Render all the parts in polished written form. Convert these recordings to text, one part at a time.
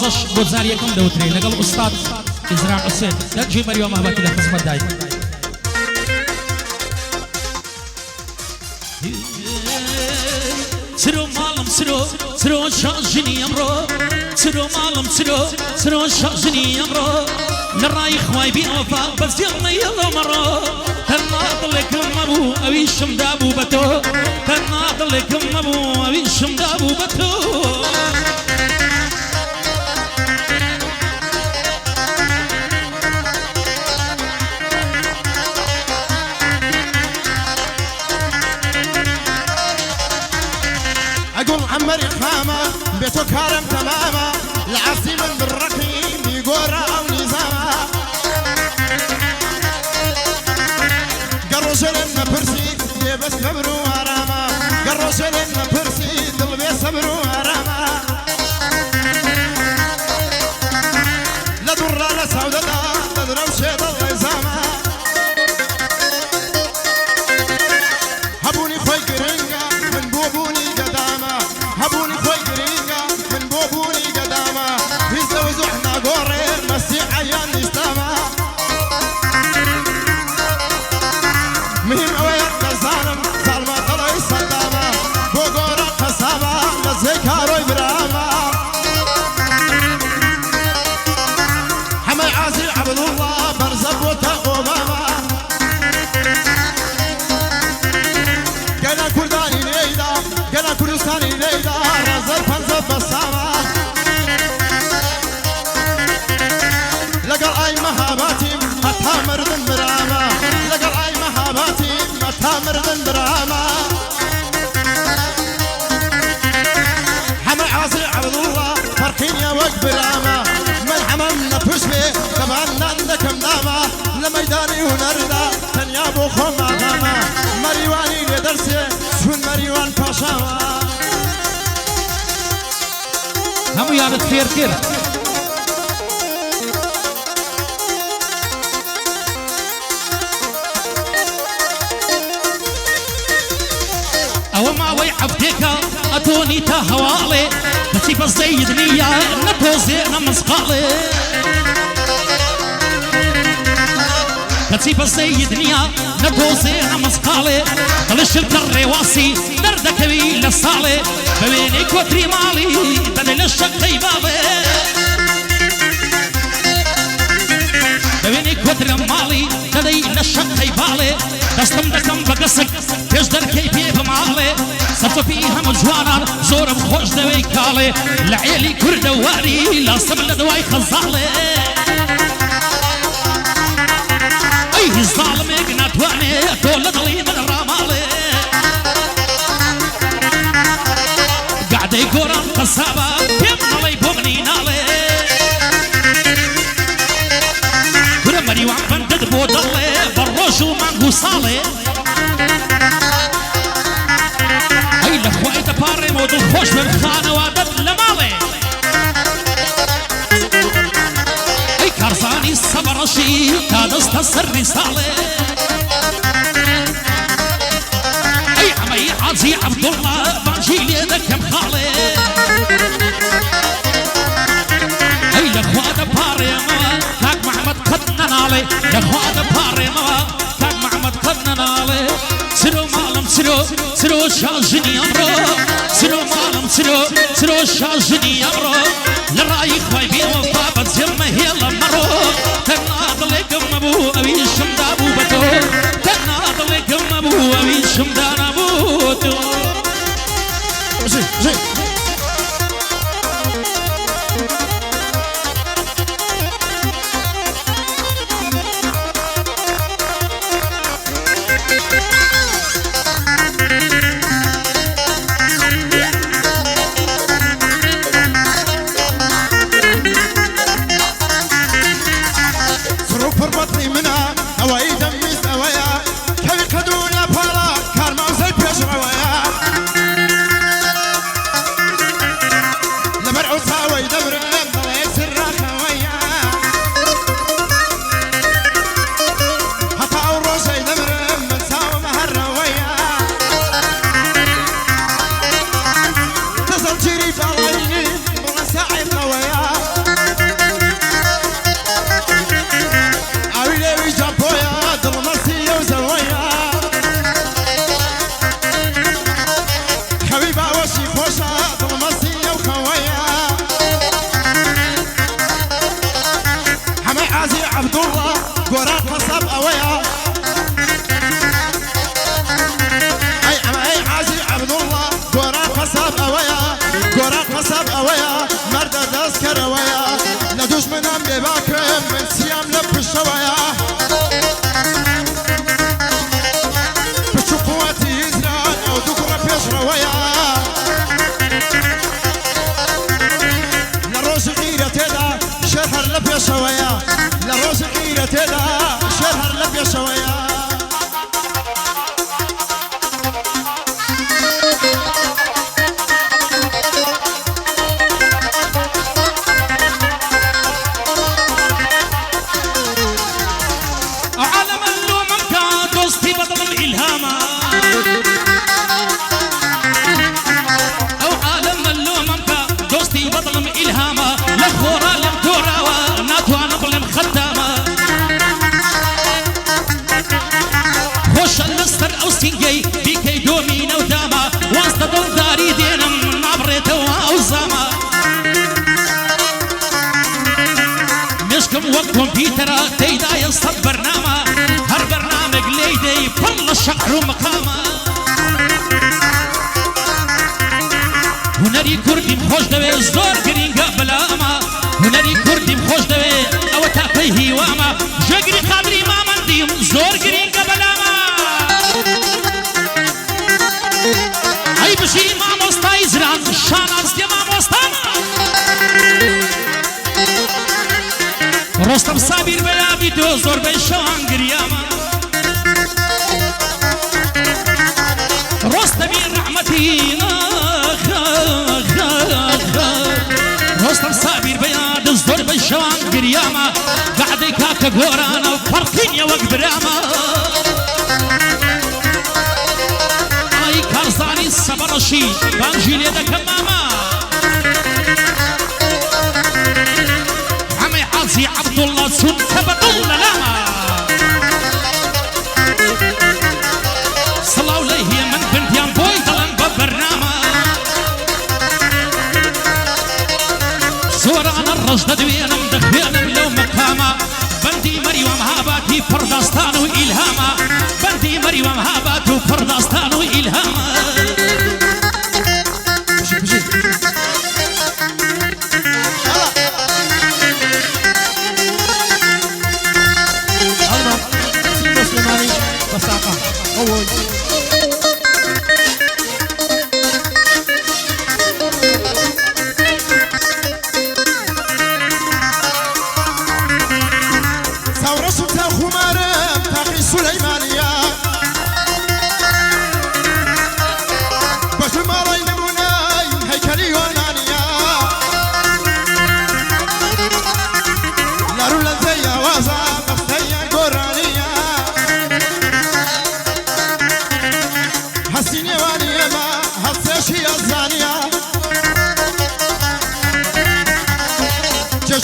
ئاوازەش بۆ جاری یەکەم دەوترێ لەگەڵ ئوستاد ئیزرا حوسێن لەگوێ مەریوە مەهبەتی لە خزمەت دای سرو مالم سرو شاژنی ئەمڕۆ سرو مالم سرو شاژنی ئەمڕۆ لە ڕای خوای بیوەفا بەزێڵنە یەڵەمەڕۆ تەنها دڵێکم مەبوو ئەویشم دابوو بە تۆ تەنها دڵێکم مەبوو ئەویشم دابوو بە تۆ أقول عمري خامة بيتو كارم تماما العصي من بالرقيم بيقورا أو نظاما قرش لنا برسي يبس صبر وراما قرش لنا برسي طلبي صبر وراما لا ضر لا سودة لا ضرب شيء الغزامة هبوني خوي قرنقا من بوبوني هبوني خوي قريقة من بوبوني قدامة يزوزو احنا قورين مسي عيان يستمع مهم اويات الظالم ظالمة طلع الصدامة بوقورا قصابة مسي كاروي براما حمي عازي عبد الله برزب وتقوماما قنا كرداني ليدا قنا كردستاني ليدا رزق فنزب بسامة لقل اي مهاباتي متا مردن براما لقل اي مهاباتي متا مردن براما حمي عاصي عبد الله فرقين يا وق براما من حممنا بشبي كمان عندك منامة لميداني ونردا تنيابو خم عظامة مريواني لدرسي شون مريوان باشاما همو یادت خێرتر ئەوە ماوەی حەفتێکە ئەتۆنی تا هەواڵێ کەچی بە زەید نییە نەتۆزێ نەمزقاڵێ کەچی بە زەید نییە نەتۆزێ نەمزقاڵێ دڵشتە ڕێواسی دەردەکەوی لە ساڵێ بەوێنەی کۆتری ماڵی دەدەی لە شەقەی باڵێ بەوێنەی کۆترە ماڵی دەدەی لە شەقەی باڵێ دەستم دەکەم بە گەسک پێش دەرکەی پێ بماڵێ سەرچۆپی هەموو جوانان زۆرم خۆش دەوەی کاڵێ لە عێلی کوردە واری لاسم لە دوای خەزاڵێ ئەی زاڵمێک ناتوانێ تۆ لە دڵی من ڕاماڵێ گعدەی گۆران قەسابە پێم نەڵەی بۆ منی ناڵێ کورە مەریوان بەندت بۆ دەڵێ بە ڕۆژ و مانگ و ساڵێ ئەی لە خوای دەپاڕێمەوە دڵخۆش بن خانەوادەت لە ماڵێ ئەی کارزانی سەبەڕەشی تا دەستە سەرنی ساڵێ ئەی ئەمەی حاجی عەبدوڵڵا بانجی لێ دەکەم خاڵێ ئەی لە خوا دەپاڕێمەوە کاک محەممەد قەت نەناڵێ لە خوا دەپاڕێمەوە کاک محەممەد قەت نەناڵێ سرۆ ماڵم سرۆ شاژنی ئەمڕۆ سرۆ ماڵم سرۆ شاژنی ئەمڕۆ لە ڕای خوای بێوەفا بەجێمە هێڵە مەڕۆ تەنها دڵێکم مەبوو ئەویشم دابوو بە تۆ تەنها دڵێکم مەبوو ئەویشم دانابوو تۆ فربطني منها هواي دمي سويا كوي قدونا فلا كارما بيشويا بشو قوتي يزران أو ذكر بيشرويا لروز غيرة تدا شهر لبيشويا لروز غيرة تدا شهر لبيشويا بكي دومين وداما وسط درداري دينا من عبرته وأوزاما مشكم وكمبيوتر تيدا يصب برنامه هر برنامج ليدي فل الشعر ومقامه هنري كردي مخوش دوي زور قرينقا بلاما هنري كردي مخوش دوي او تاقيه واما جاقري قابري ما منديم زور قرينقا بلاما هاي بشي ما مستاي زران شان عرستي ما مستانا رستم صابر بلا بيدو زور بيشان قرياما رستمي رحمتي رستم صابر بياد زور بيشان قرياما قعدي كاكا قورانا وفرقين يا وقبراما كارزاني السبرشي بانجي ليدا كماما عمي حازي عبد الله سن كبدل لاما صلاو ليه من بنت يام بوي دلن ببرناما زورانا الرجدة دوينا مدخبينا لو مقاما بندي مريم هاباتي فرداستان وإلهاما بندي مريم هاباتي فرداستان وإلهاما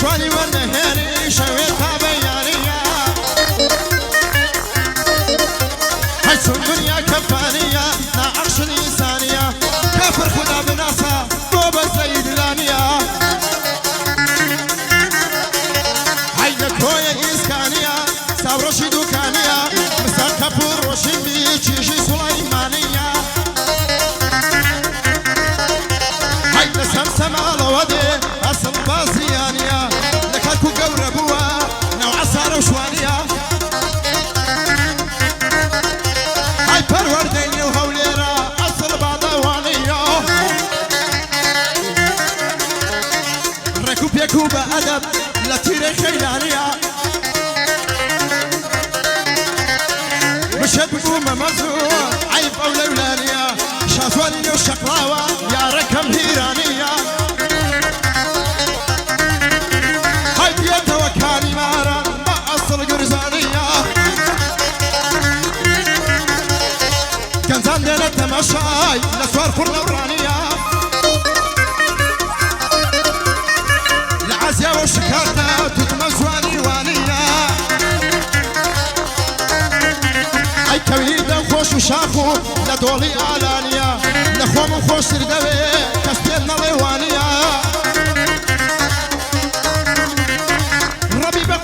جواني ونهيري شويتها بيانية حيث الدنيا كفانية لا عرش الإنسانية كافر خدا بناسا طوبة زيد لانية عينك هوية إسكانية ساورشي دوكانية مسا كابور وشي بيشي سليمانية عين سمسم على ودي أصل بازيانية لكالكو قوربوا نوع سارة وشوانية هاي پروردين وهوليرا أصل بعضوانية ركوب يكوب أدب لتيري خيلانية مشهد بقوم مزور عيب أولولانية شافواني وشقلاوة يا ركب هيرانية توكاني مارا ما أصل قرزانية كنزان دينا التماشاي لسوار فرنا ورانية العزية والشكارة تتمزواني وانية أي كويدا وخوش وشاخو لدولي آلانية لخوم وخوش تردوي كسبينا ليوانية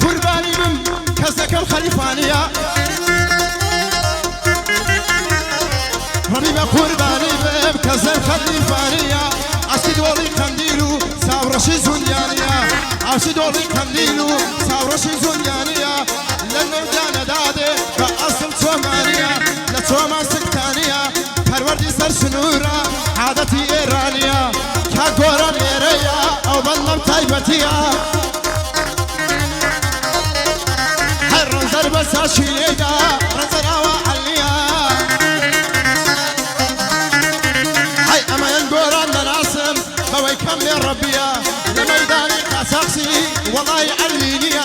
قرباني من كزك الخليفانية ربي قرباني من كزك الخليفانية أسيد ولي كنديلو ساورشي زنيانية أسيد ولي كنديلو ساورشي زنيانية تايبتيا هاي رنزر بس اشيليدا رنزر وعليا هاي اما ينقران ناسم بوي كمل ربيا لميداني قاساقسي والله يعلينيا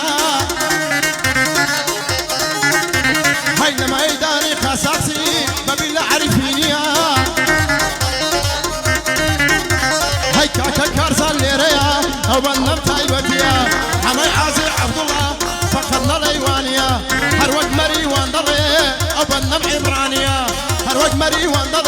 هاي لميداني قاساقسي ببيلا عرفينيا هاي كاكا كارزان ليريا او بنم تايبتيا حماي عازي عبد الله فقدنا الايوانيا هر وقت مري واندري او بنم عمرانيا هر وقت مري واندري